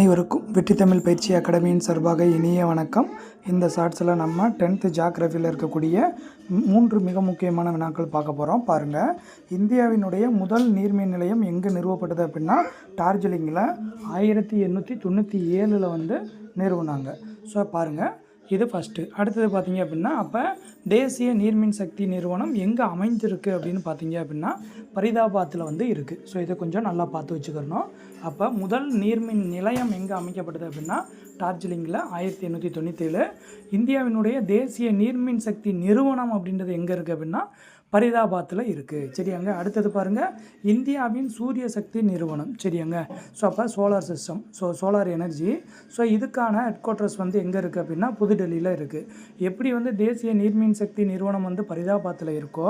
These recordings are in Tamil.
அனைவருக்கும் வெற்றி தமிழ் பயிற்சி அகாடமியின் சார்பாக இனிய வணக்கம். இந்த ஷார்ட்ஸில் நம்ம 10th ஜியோகிராஃபியில் இருக்கக்கூடிய 3 மிக முக்கியமான வினாக்கள் பார்க்க போகிறோம். பாருங்கள், இந்தியாவினுடைய முதல் நீர்மின் நிலையம் எங்கே நிறுவப்பட்டது அப்படின்னா டார்ஜிலிங்கில் 1897 நிறுவனாங்க. ஸோ பாருங்கள், இது ஃபஸ்ட்டு. அடுத்தது பார்த்தீங்க அப்படின்னா, அப்போ தேசிய நீர்மின் சக்தி நிறுவனம் எங்கே அமைஞ்சிருக்கு அப்படின்னு பார்த்தீங்க அப்படின்னா பரிதாபாத்தில் இருக்குது. ஸோ இதை கொஞ்சம் நல்லா பார்த்து வச்சுக்கிறணும். அப்போ முதல் நீர்மின் நிலையம் எங்கே அமைக்கப்பட்டது அப்படின்னா டார்ஜிலிங்கில் 1897. இந்தியாவினுடைய தேசிய நீர்மின் சக்தி நிறுவனம் அப்படின்றது எங்கே இருக்குது அப்படின்னா பரிதாபாத்தில் இருக்குது. சரியாங்க. அடுத்தது பாருங்கள், இந்தியாவின் சூரிய சக்தி நிறுவனம். சரியாங்க. ஸோ அப்போ solar system, solar energy. So இதுக்கான ஹெட் குவார்ட்டர்ஸ் எங்கே இருக்குது அப்படின்னா புதுடெல்லியில் இருக்குது. எப்படி தேசிய நீர்மின் சக்தி நிறுவனம் பரிதாபாத்தில் இருக்கோ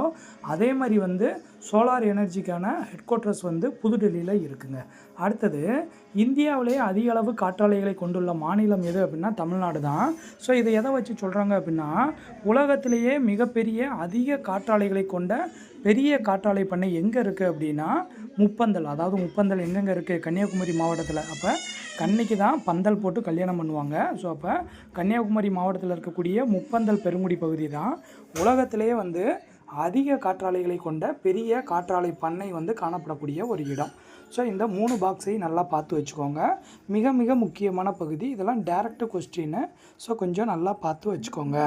அதே மாதிரி சோலார் எனர்ஜிக்கான ஹெட் குவார்ட்டர்ஸ் புதுடெல்லியில் இருக்குங்க. அடுத்தது, இந்தியாவிலேயே அதிக அளவு காற்றாலைகளை கொண்டுள்ள மாநிலம் எது அப்படின்னா தமிழ்நாடு தான். ஸோ இதை எதை வச்சு சொல்கிறாங்க அப்படின்னா உலகத்திலேயே மிகப்பெரிய அதிக காற்றாலைகளை கொண்ட பெரிய காற்றாலை பண்ணை எங்கே இருக்குது அப்படின்னா முப்பந்தல். அதாவது முப்பந்தல் எங்கெங்கே இருக்குது? கன்னியாகுமரி மாவட்டத்தில். அப்போ கன்னிக்கு தான் பந்தல் போட்டு கல்யாணம் பண்ணுவாங்க. ஸோ அப்போ கன்னியாகுமரி மாவட்டத்தில் இருக்கக்கூடிய முப்பந்தல் பெருங்குடி பகுதி தான் உலகத்திலேயே அதிக காற்றாலைகளை கொண்ட பெரிய காற்றாலை பண்ணை காணப்படக்கூடிய ஒரு இடம். ஸோ இந்த 3 பாக்ஸையும் நல்லா பார்த்து வச்சுக்கோங்க. மிக மிக முக்கியமான பகுதி. இதெல்லாம் டைரக்ட் கொஸ்டின்னு. ஸோ கொஞ்சம் நல்லா பார்த்து வச்சுக்கோங்க.